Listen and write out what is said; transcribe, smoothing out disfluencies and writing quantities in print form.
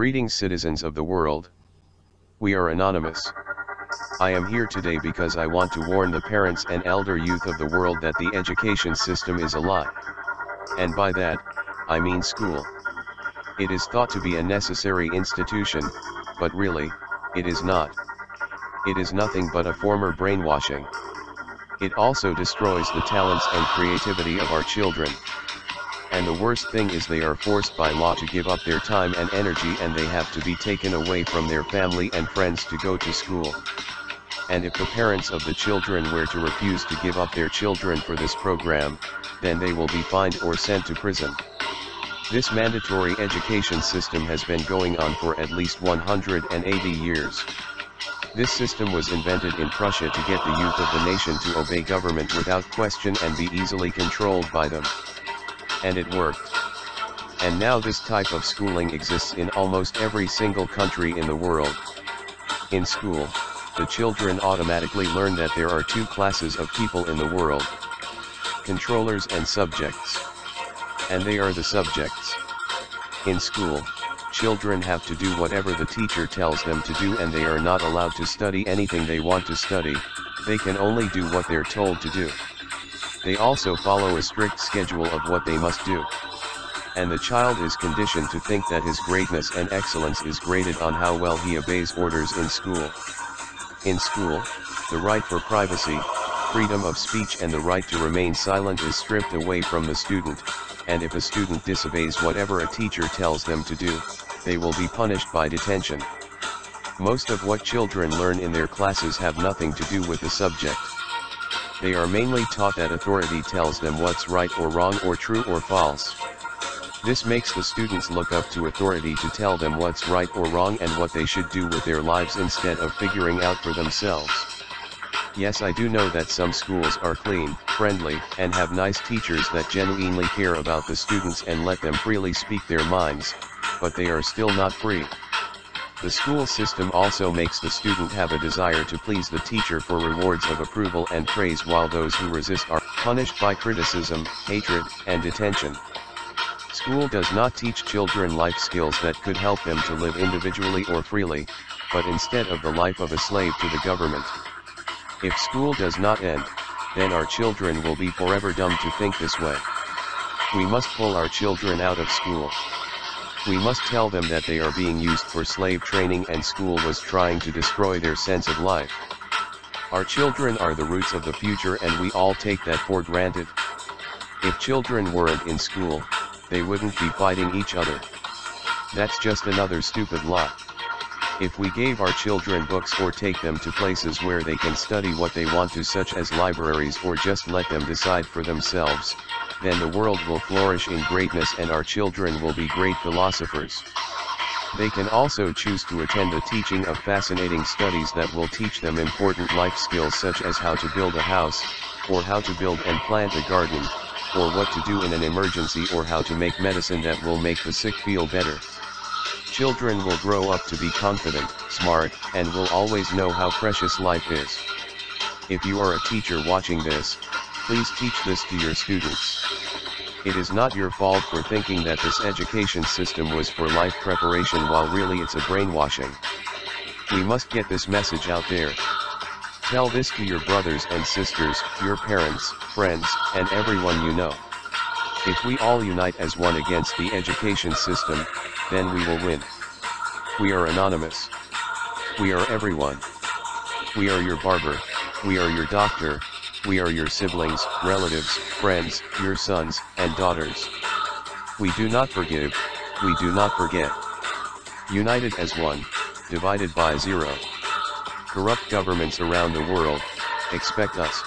Greetings, citizens of the world. We are anonymous. I am here today because I want to warn the parents and elder youth of the world that the education system is a lie. And by that, I mean school. It is thought to be a necessary institution, but really, it is not. It is nothing but a form of brainwashing. It also destroys the talents and creativity of our children. And the worst thing is they are forced by law to give up their time and energy, and they have to be taken away from their family and friends to go to school. And if the parents of the children were to refuse to give up their children for this program, then they will be fined or sent to prison. This mandatory education system has been going on for at least 180 years. This system was invented in Prussia to get the youth of the nation to obey government without question and be easily controlled by them. And it worked. And now this type of schooling exists in almost every single country in the world. In school, the children automatically learn that there are two classes of people in the world: controllers and subjects. And they are the subjects. In school, children have to do whatever the teacher tells them to do, and they are not allowed to study anything they want to study. They can only do what they're told to do. They also follow a strict schedule of what they must do. And the child is conditioned to think that his greatness and excellence is graded on how well he obeys orders in school. In school, the right for privacy, freedom of speech and the right to remain silent is stripped away from the student, and if a student disobeys whatever a teacher tells them to do, they will be punished by detention. Most of what children learn in their classes have nothing to do with the subject. They are mainly taught that authority tells them what's right or wrong or true or false. This makes the students look up to authority to tell them what's right or wrong and what they should do with their lives instead of figuring out for themselves. Yes, I do know that some schools are clean, friendly, and have nice teachers that genuinely care about the students and let them freely speak their minds, but they are still not free. The school system also makes the student have a desire to please the teacher for rewards of approval and praise, while those who resist are punished by criticism, hatred, and detention. School does not teach children life skills that could help them to live individually or freely, but instead of the life of a slave to the government. If school does not end, then our children will be forever dumb to think this way. We must pull our children out of school. We must tell them that they are being used for slave training and school was trying to destroy their sense of life. Our children are the roots of the future, and we all take that for granted. If children weren't in school, they wouldn't be fighting each other. That's just another stupid lie. If we gave our children books or take them to places where they can study what they want to, such as libraries, or just let them decide for themselves, then the world will flourish in greatness and our children will be great philosophers. They can also choose to attend the teaching of fascinating studies that will teach them important life skills, such as how to build a house, or how to build and plant a garden, or what to do in an emergency, or how to make medicine that will make the sick feel better. Children will grow up to be confident, smart, and will always know how precious life is. If you are a teacher watching this, please teach this to your students. It is not your fault for thinking that this education system was for life preparation, while really it's a brainwashing. We must get this message out there. Tell this to your brothers and sisters, your parents, friends, and everyone you know. If we all unite as one against the education system, then we will win. We are anonymous. We are everyone. We are your barber, we are your doctor, we are your siblings, relatives, friends, your sons and daughters. We do not forgive, we do not forget. United as one, divided by zero. Corrupt governments around the world expect us.